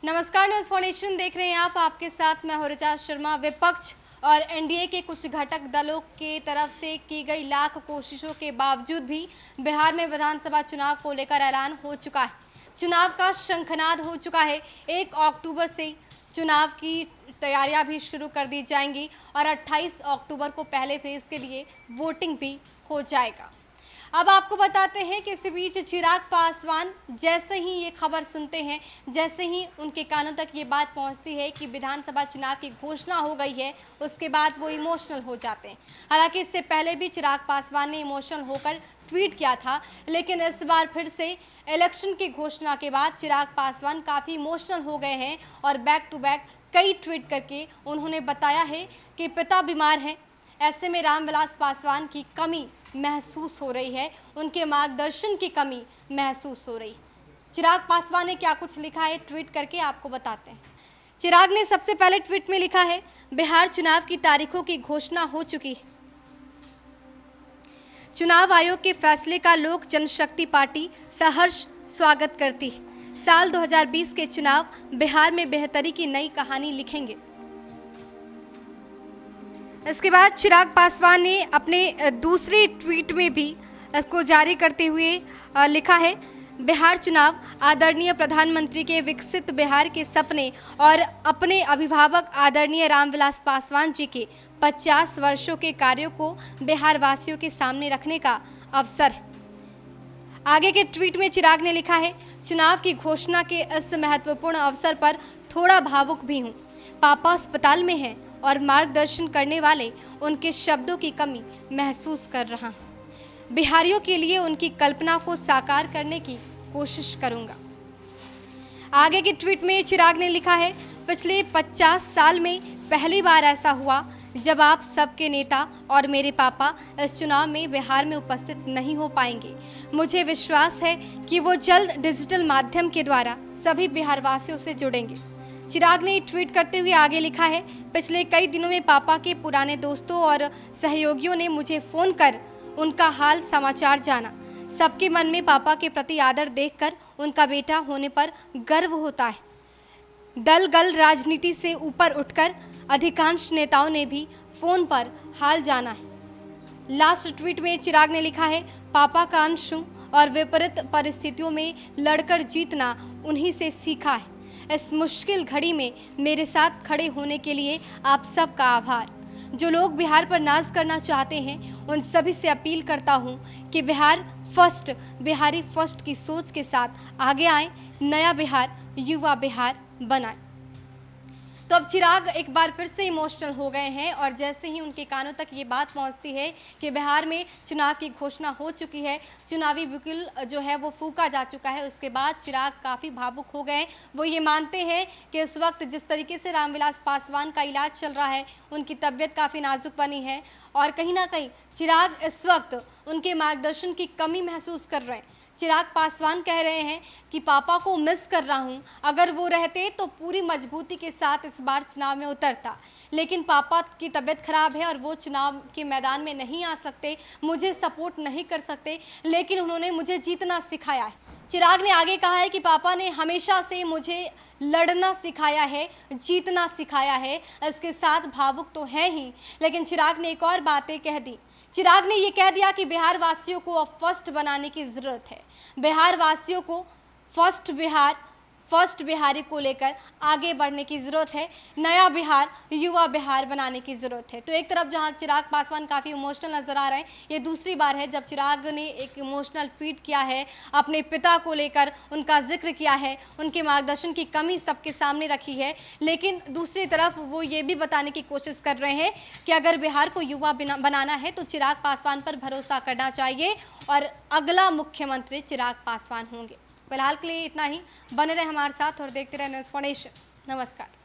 नमस्कार, news foundation देख रहे हैं आप। आपके साथ मैं हूं ऋचा शर्मा। विपक्ष और एनडीए के कुछ घटक दलों के तरफ से की गई लाख कोशिशों के बावजूद भी बिहार में विधानसभा चुनाव को लेकर ऐलान हो चुका है। चुनाव का शंखनाद हो चुका है। 1 अक्टूबर से चुनाव की तैयारियां भी शुरू कर दी जाएंगी और 28 अक्टूबर को पहले फेज के लिए वोटिंग भी हो जाएगा। अब आपको बताते हैं कि इस बीच चिराग पासवान जैसे ही ये खबर सुनते हैं, जैसे ही उनके कानों तक ये बात पहुंचती है कि विधानसभा चुनाव की घोषणा हो गई है, उसके बाद वो इमोशनल हो जाते हैं। हालांकि इससे पहले भी चिराग पासवान ने इमोशनल होकर ट्वीट किया था, लेकिन इस बार फिर से इलेक्शन की घोषणा के बाद चिराग पासवान काफ़ी इमोशनल हो गए हैं और बैक टू बैक कई ट्वीट करके उन्होंने बताया है कि पिता बीमार हैं, ऐसे में रामविलास पासवान की कमी महसूस हो रही है, उनके मार्गदर्शन की कमी महसूस हो रही। चिराग पासवान ने क्या कुछ लिखा है ट्वीट करके आपको बताते हैं। चिराग ने सबसे पहले ट्वीट में लिखा है, बिहार चुनाव की तारीखों की घोषणा हो चुकी है। चुनाव आयोग के फैसले का लोक जनशक्ति पार्टी सहर्ष स्वागत करती है। साल 2020 के चुनाव बिहार में बेहतरी की नई कहानी लिखेंगे। इसके बाद चिराग पासवान ने अपने दूसरे ट्वीट में भी इसको जारी करते हुए लिखा है, बिहार चुनाव आदरणीय प्रधानमंत्री के विकसित बिहार के सपने और अपने अभिभावक आदरणीय रामविलास पासवान जी के 50 वर्षों के कार्यों को बिहार वासियों के सामने रखने का अवसर है। आगे के ट्वीट में चिराग ने लिखा है, चुनाव की घोषणा के इस महत्वपूर्ण अवसर पर थोड़ा भावुक भी हूँ। पापा अस्पताल में हैं और मार्गदर्शन करने वाले उनके शब्दों की कमी महसूस कर रहा हूं। बिहारियों के लिए उनकी कल्पना को साकार करने की कोशिश करूंगा। आगे के ट्वीट में चिराग ने लिखा है, पिछले 50 साल में पहली बार ऐसा हुआ जब आप सबके नेता और मेरे पापा इस चुनाव में बिहार में उपस्थित नहीं हो पाएंगे। मुझे विश्वास है कि वो जल्द डिजिटल माध्यम के द्वारा सभी बिहार वासियों से जुड़ेंगे। चिराग ने ट्वीट करते हुए आगे लिखा है, पिछले कई दिनों में पापा के पुराने दोस्तों और सहयोगियों ने मुझे फ़ोन कर उनका हाल समाचार जाना। सबके मन में पापा के प्रति आदर देखकर उनका बेटा होने पर गर्व होता है। दलगल राजनीति से ऊपर उठकर अधिकांश नेताओं ने भी फ़ोन पर हाल जाना है। लास्ट ट्वीट में चिराग ने लिखा है, पापा का अंश हूँ और विपरीत परिस्थितियों में लड़कर जीतना उन्हीं से सीखा है। इस मुश्किल घड़ी में मेरे साथ खड़े होने के लिए आप सबका आभार। जो लोग बिहार पर नाज करना चाहते हैं, उन सभी से अपील करता हूं कि बिहार फर्स्ट, बिहारी फर्स्ट की सोच के साथ आगे आएं, नया बिहार, युवा बिहार बनाएं। तो अब चिराग एक बार फिर से इमोशनल हो गए हैं और जैसे ही उनके कानों तक ये बात पहुंचती है कि बिहार में चुनाव की घोषणा हो चुकी है, चुनावी बिगुल जो है वो फूंका जा चुका है, उसके बाद चिराग काफ़ी भावुक हो गए। वो ये मानते हैं कि इस वक्त जिस तरीके से रामविलास पासवान का इलाज चल रहा है, उनकी तबीयत काफ़ी नाजुक बनी है और कहीं ना कहीं चिराग इस वक्त उनके मार्गदर्शन की कमी महसूस कर रहे हैं। चिराग पासवान कह रहे हैं कि पापा को मिस कर रहा हूं, अगर वो रहते तो पूरी मजबूती के साथ इस बार चुनाव में उतरता, लेकिन पापा की तबीयत खराब है और वो चुनाव के मैदान में नहीं आ सकते, मुझे सपोर्ट नहीं कर सकते, लेकिन उन्होंने मुझे जीतना सिखाया है। चिराग ने आगे कहा है कि पापा ने हमेशा से मुझे लड़ना सिखाया है, जीतना सिखाया है। इसके साथ भावुक तो है ही, लेकिन चिराग ने एक और बातें कह दी। चिराग ने ये कह दिया कि बिहार वासियों को अब फर्स्ट बनाने की ज़रूरत है। बिहार वासियों को फर्स्ट बिहारी को लेकर आगे बढ़ने की ज़रूरत है, नया बिहार, युवा बिहार बनाने की ज़रूरत है। तो एक तरफ जहां चिराग पासवान काफ़ी इमोशनल नज़र आ रहे हैं, ये दूसरी बार है जब चिराग ने एक इमोशनल ट्वीट किया है, अपने पिता को लेकर उनका जिक्र किया है, उनके मार्गदर्शन की कमी सबके सामने रखी है। लेकिन दूसरी तरफ वो ये भी बताने की कोशिश कर रहे हैं कि अगर बिहार को युवा बनाना है तो चिराग पासवान पर भरोसा करना चाहिए और अगला मुख्यमंत्री चिराग पासवान होंगे। फिलहाल के लिए इतना ही। बने रहे हमारे साथ और देखते रहे न्यूज़ फाउंडेशन। नमस्कार।